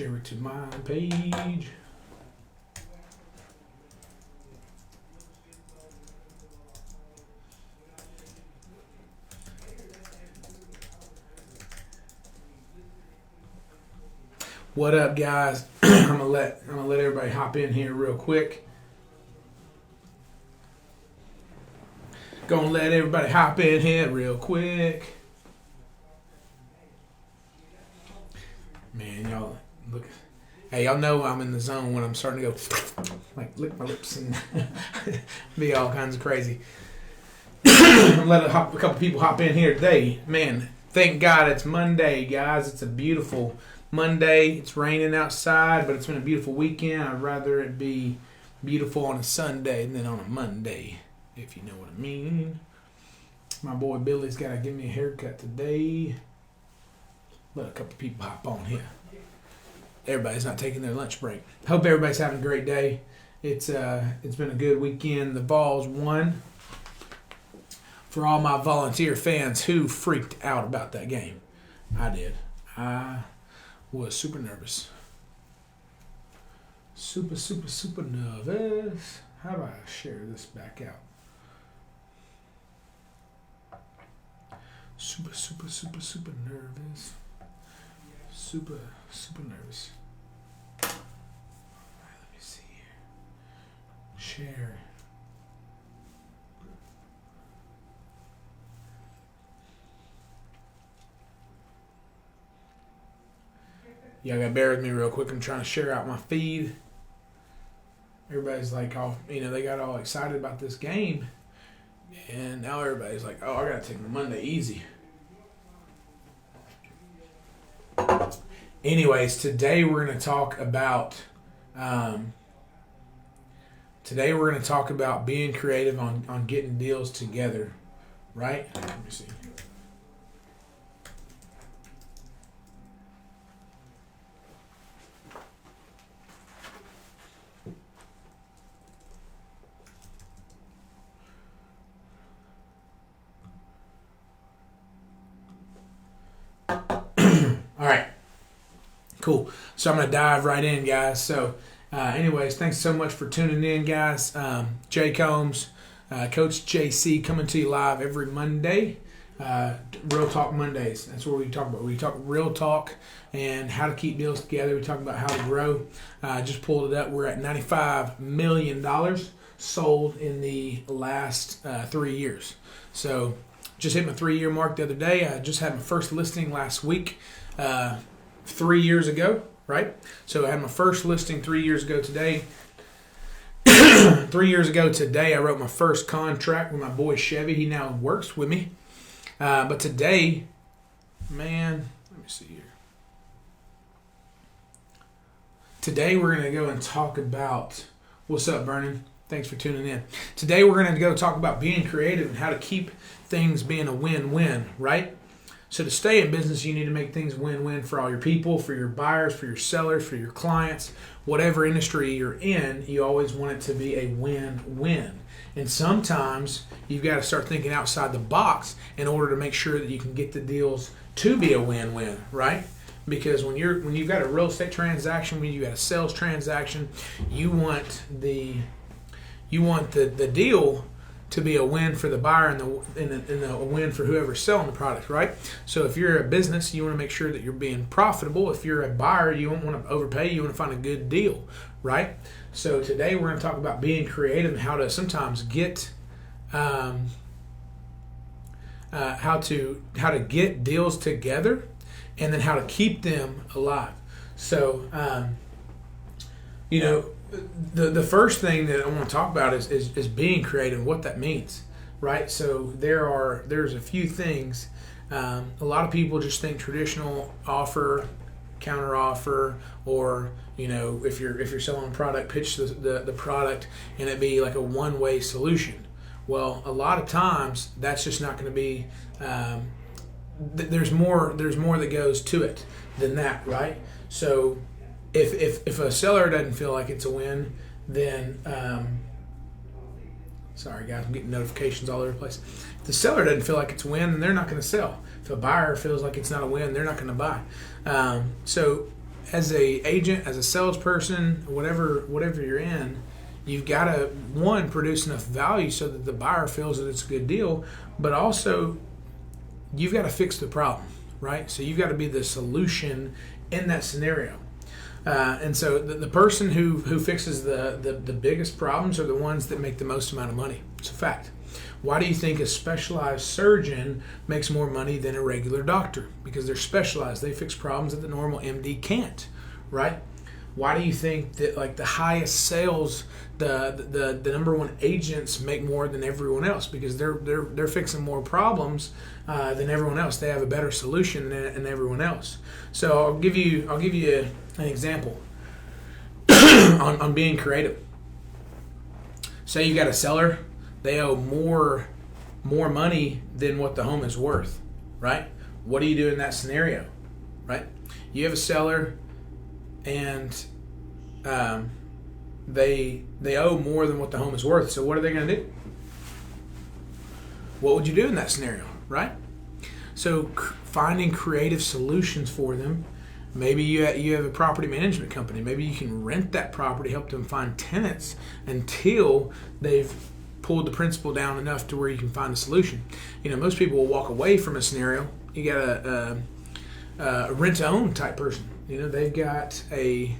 share it to my page. What up, guys? I'm gonna let everybody hop in here real quick. Gonna let everybody hop in here real quick. Man, y'all look. Hey, y'all know I'm in the zone when I'm starting to go like lick my lips and be all kinds of crazy. I'm letting a couple people hop in here today. Man, thank God it's Monday, guys. It's a beautiful Monday. It's raining outside, but it's been a beautiful weekend. I'd rather it be beautiful on a Sunday than on a Monday, if you know what I mean. My boy Billy's got to give me a haircut today. Let a couple people hop on here. Everybody's not taking their lunch break. Hope everybody's having a great day. It's been a good weekend. The Vols won. For all my Volunteer fans who freaked out about that game, I did. I was super nervous. Super nervous. How do I share this back out? Super nervous. Super nervous. Alright, let me see here. Share. Y'all gotta bear with me real quick. I'm trying to share out my feed. Everybody's like all, they got all excited about this game. And now everybody's like, oh, I gotta take my Monday easy. Anyways, today we're gonna talk about being creative on getting deals together, right? Let me see. All right, cool. So I'm going to dive right in, guys. So anyways, thanks so much for tuning in, guys. Jay Combs, Coach JC coming to you live every Monday. Real Talk Mondays. That's what we talk about. We talk real talk and how to keep deals together. We talk about how to grow. Just pulled it up. We're at $95 million sold in the last 3 years. So just hit my 3-year mark the other day. I just had my first listing last week, 3 years ago, right? So I had my first listing 3 years ago today. 3 years ago today, I wrote my first contract with my boy Chevy. He now works with me. But today, man, let me see here. Today we're going to go and talk about, what's up, Vernon? Thanks for tuning in. Today we're going to go talk about being creative and how to keep things being a win-win, right? So to stay in business, you need to make things win-win for all your people, for your buyers, for your sellers, for your clients. Whatever industry you're in, you always want it to be a win-win. And sometimes you've got to start thinking outside the box in order to make sure that you can get the deals to be a win-win, right? Because when you've got a real estate transaction, when you've got a sales transaction, you want the deal to be a win for the buyer and a win for whoever's selling the product, right? So if you're a business, you want to make sure that you're being profitable. If you're a buyer, you don't want to overpay. You want to find a good deal, right? So today we're going to talk about being creative and how to sometimes get how to get deals together, and then how to keep them alive. So the first thing that I want to talk about is being creative and what that means, right? So there's a few things. A lot of people just think traditional offer, counter offer, or if you're selling a product, pitch the product and it be like a one-way solution. Well, a lot of times that's just not going to be. There's more that goes to it than that, right? So if a seller doesn't feel like it's a win, then sorry guys, I'm getting notifications all over the place. If the seller doesn't feel like it's a win, then they're not going to sell. If a buyer feels like it's not a win, they're not going to buy. So as a agent, as a salesperson, whatever you're in, you've got to, one, produce enough value so that the buyer feels that it's a good deal, but also you've got to fix the problem, right? So you've got to be the solution in that scenario. And so the person who fixes the biggest problems are the ones that make the most amount of money. It's a fact. Why do you think a specialized surgeon makes more money than a regular doctor? Because they're specialized. They fix problems that the normal MD can't, right? Why do you think that like the highest sales, the number one agents make more than everyone else? Because they're fixing more problems than everyone else. They have a better solution than everyone else. So I'll give you an example on being creative. Say you got a seller. They owe more money than what the home is worth, right? What do you do in that scenario, right? You have a seller, and they owe more than what the home is worth. So what are they going to do? What would you do in that scenario, right? So finding creative solutions for them. Maybe you have a property management company. Maybe you can rent that property, help them find tenants until they've pulled the principal down enough to where you can find a solution. Most people will walk away from a scenario. You got a rent-to-own type person. They've got a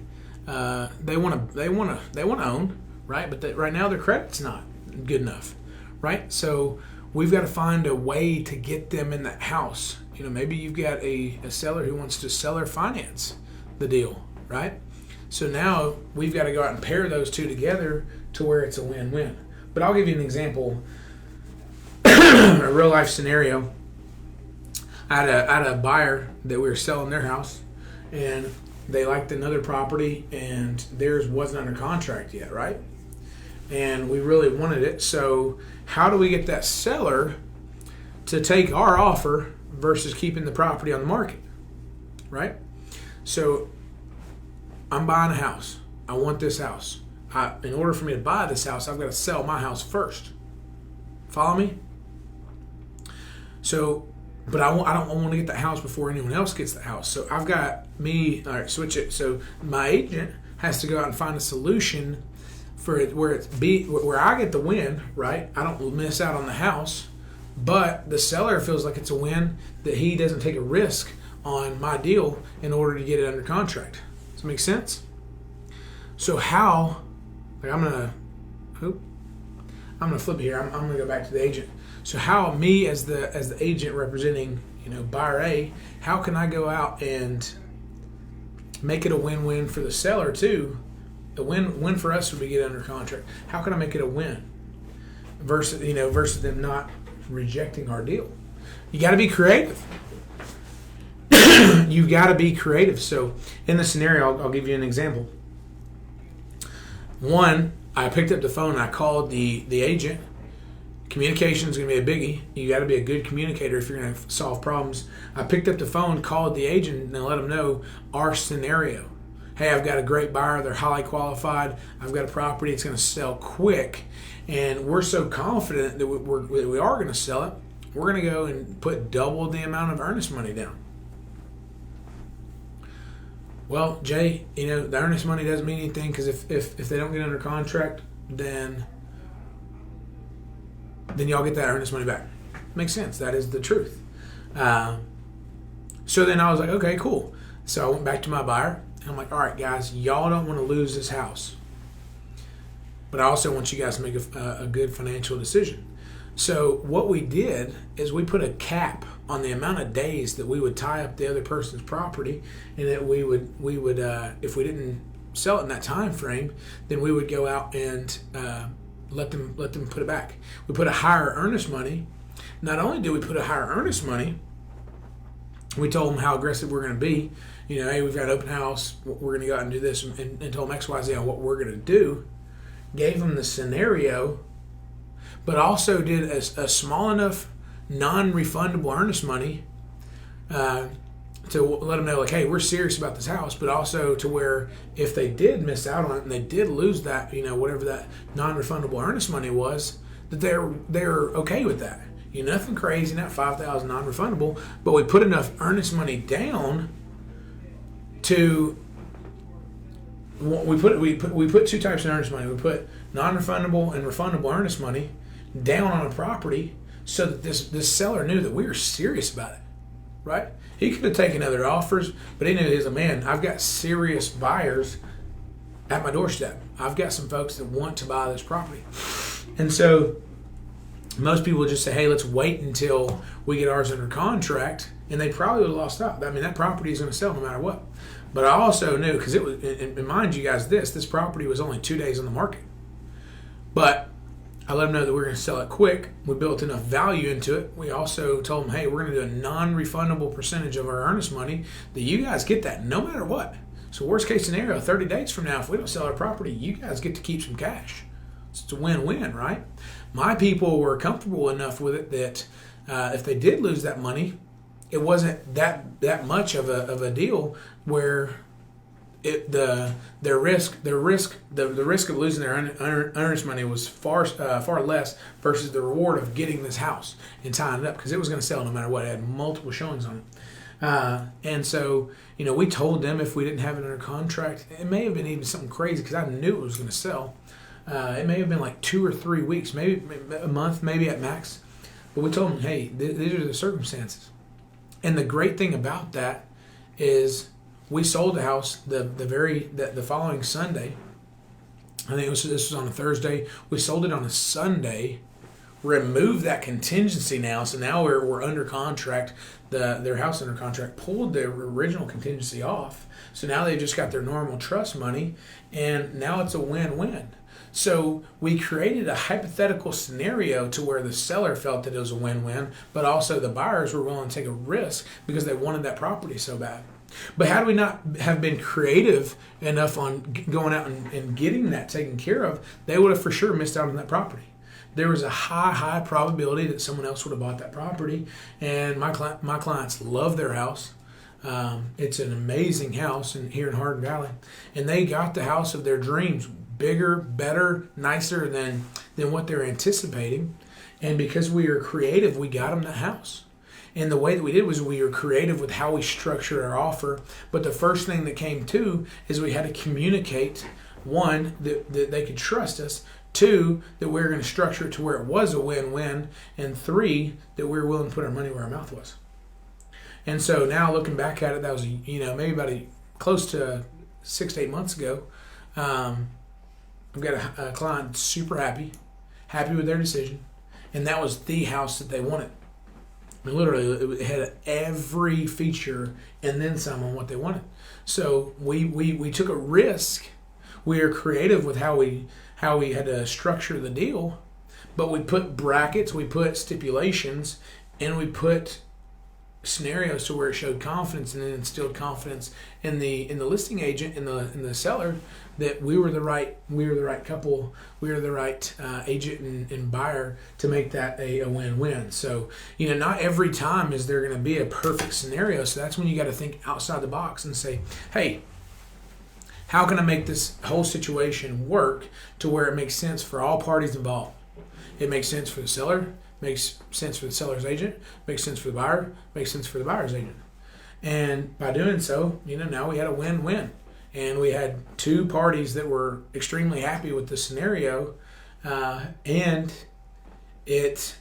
they want to own, right? But right now their credit's not good enough, right? So we've got to find a way to get them in that house. Maybe you've got a seller who wants to seller finance the deal, right? So now we've got to go out and pair those two together to where it's a win-win. But I'll give you an example, a real life scenario. I had a buyer that we were selling their house, and they liked another property, and theirs wasn't under contract yet, right? And we really wanted it. So how do we get that seller to take our offer versus keeping the property on the market, right? So I'm buying a house. I want this house. In order for me to buy this house, I've got to sell my house first. Follow me? So, but I don't want to get the house before anyone else gets the house. So I've got all right, switch it. So my agent has to go out and find a solution for it where I get the win, right? I don't miss out on the house, but the seller feels like it's a win that he doesn't take a risk on my deal in order to get it under contract. Does that make sense? So how? I'm gonna flip it here. I'm gonna go back to the agent. So how me as the agent representing buyer A, how can I go out and make it a win-win for the seller too? The win for us would be get under contract. How can I make it a win versus them not rejecting our deal? You got to be creative. You got to be creative. So in the scenario, I'll give you an example. One, I picked up the phone and I called the agent. Communication is going to be a biggie. You got to be a good communicator if you're going to solve problems. I picked up the phone, called the agent, and let them know our scenario. Hey, I've got a great buyer. They're highly qualified. I've got a property. It's going to sell quick. And we're so confident that we are going to sell it. We're going to go and put double the amount of earnest money down. Well, Jay, the earnest money doesn't mean anything because if they don't get under contract, then y'all get that earnest money back. Makes sense. That is the truth. So then I was like, okay, cool. So I went back to my buyer, and I'm like, all right, guys, y'all don't want to lose this house. But I also want you guys to make a good financial decision. So what we did is we put a cap on the amount of days that we would tie up the other person's property, and that we would if we didn't sell it in that time frame, then we would go out and let them put it back. We put a higher earnest money. Not only did we put a higher earnest money, we told them how aggressive we're going to be. Hey, we've got an open house. We're going to go out and do this, and told them XYZ on what we're going to do. Gave them the scenario, but also did a small enough non-refundable earnest money to let them know, like, hey, we're serious about this house, but also to where if they did miss out on it and they did lose that, whatever that non-refundable earnest money was, that they're okay with that. Nothing crazy, not $5,000 non-refundable, but we put enough earnest money down to we put two types of earnest money. We put non-refundable and refundable earnest money down on a property so that this seller knew that we were serious about it, right? He could have taken other offers, but he knew he was a man. I've got serious buyers at my doorstep. I've got some folks that want to buy this property, and so most people just say, "Hey, let's wait until we get ours under contract," and they probably would have lost out. I mean, that property is going to sell no matter what. But I also knew, because it was, and mind you guys, this property was only 2 days on the market. But I let them know that we were going to sell it quick. We built enough value into it. We also told them, hey, we're going to do a non-refundable percentage of our earnest money that you guys get that no matter what. So worst case scenario, 30 days from now, if we don't sell our property, you guys get to keep some cash. So it's a win-win, right? My people were comfortable enough with it that if they did lose that money, it wasn't that much of a deal where the risk of losing their earnest money was far less versus the reward of getting this house and tying it up, because it was going to sell no matter what. It had multiple showings on it, and so we told them if we didn't have it under contract, it may have been even something crazy because I knew it was going to sell. It may have been like 2 or 3 weeks, maybe a month, maybe at max. But we told them, hey, these are the circumstances. And the great thing about that is we sold the house the following Sunday. I think this was on a Thursday. We sold it on a Sunday, removed that contingency now. So now we're under contract, their house under contract, pulled their original contingency off. So now they just got their normal trust money, and now it's a win-win. So we created a hypothetical scenario to where the seller felt that it was a win-win, but also the buyers were willing to take a risk because they wanted that property so bad. But had we not have been creative enough on going out and getting that taken care of, they would have for sure missed out on that property. There was a high probability that someone else would have bought that property, and my clients love their house. It's an amazing house here in Hardin Valley, and they got the house of their dreams, bigger, better, nicer than what they're anticipating. And because we were creative, we got them the house. And the way that we did was we were creative with how we structured our offer. But the first thing that came to is we had to communicate, one, that they could trust us, two, that we were going to structure it to where it was a win-win, and three, that we were willing to put our money where our mouth was. And so now looking back at it, that was maybe about close to 6 to 8 months ago. I've got a client super happy with their decision, and that was the house that they wanted. I mean, literally, it had every feature and then some on what they wanted. So we took a risk. We were creative with how we had to structure the deal, but we put brackets, we put stipulations, and we put scenarios to where it showed confidence and then instilled confidence in the listing agent, in the seller, that we were the right couple, we were the right agent and buyer to make that a win-win. So not every time is there going to be a perfect scenario. So that's when you got to think outside the box and say, hey, how can I make this whole situation work to where it makes sense for all parties involved? It makes sense for the seller, makes sense for the seller's agent, makes sense for the buyer, makes sense for the buyer's agent. And by doing so, now we had a win-win. And we had two parties that were extremely happy with the scenario, and it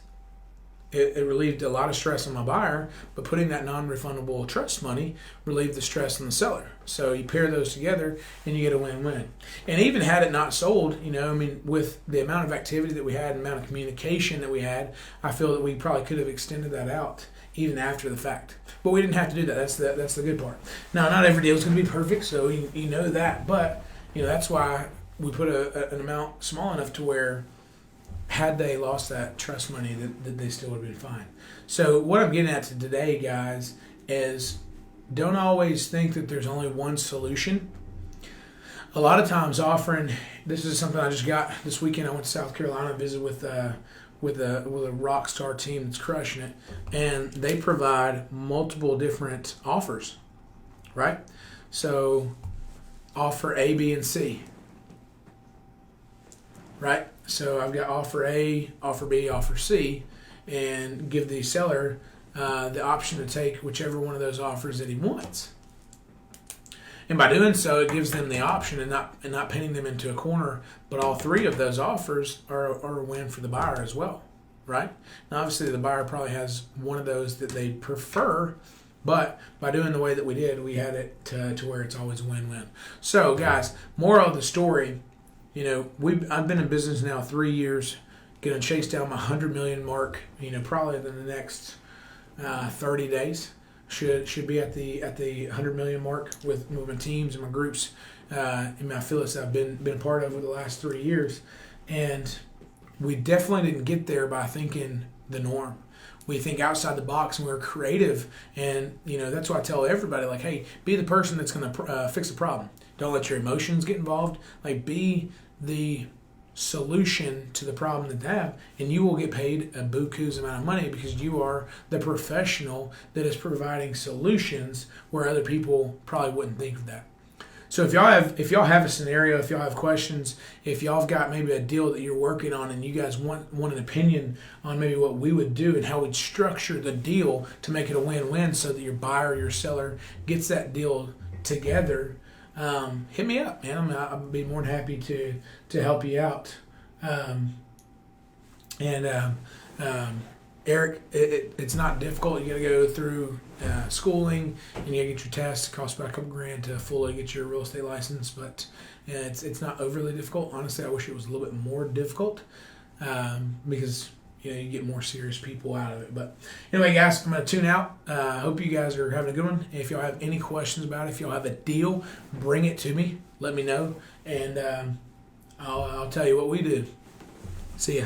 relieved a lot of stress on my buyer, but putting that non-refundable trust money relieved the stress on the seller. So you pair those together and you get a win-win. And even had it not sold, with the amount of activity that we had and the amount of communication that we had, I feel that we probably could have extended that out even after the fact. But we didn't have to do that. That's the good part. Now, not every deal is going to be perfect, so you know that. But that's why we put an amount small enough to where, had they lost that trust money, that they still would have been fine. So what I'm getting at today, guys, is don't always think that there's only one solution. A lot of times this is something I just got this weekend. I went to South Carolina to visit with a rock star team that's crushing it, and they provide multiple different offers, right? So offer A, B, and C, right? So I've got offer A, offer B, offer C, and give the seller the option to take whichever one of those offers that he wants. And by doing so, it gives them the option and not pinning them into a corner. But all three of those offers are a win for the buyer as well, right? Now, obviously, the buyer probably has one of those that they prefer, but by doing the way that we did, we had it to where it's always a win-win. So, guys, moral of the story, I've been in business now 3 years, going to chase down my 100 million mark, probably in the next 30 days. Should be at the 100 million mark with moving teams and my groups and my affiliates I've been part of over the last 3 years. And we definitely didn't get there by thinking the norm. We think outside the box and we're creative. And, that's why I tell everybody, like, hey, be the person that's going to fix the problem. Don't let your emotions get involved. Like, be the solution to the problem that they have, and you will get paid a buku's amount of money because you are the professional that is providing solutions where other people probably wouldn't think of that. So if y'all have a scenario, if y'all have questions, if y'all have got maybe a deal that you're working on and you guys want an opinion on maybe what we would do and how we'd structure the deal to make it a win-win so that your buyer, your seller gets that deal together, hit me up, man. I'll be more than happy to help you out. Eric, it's not difficult. You got to go through schooling and you got to get your tests. It costs about a couple grand to fully get your real estate license, but it's not overly difficult. Honestly, I wish it was a little bit more difficult because you get more serious people out of it. But anyway, guys, I'm going to tune out. I hope you guys are having a good one. If y'all have any questions about it, if y'all have a deal, bring it to me. Let me know, and I'll tell you what we do. See ya.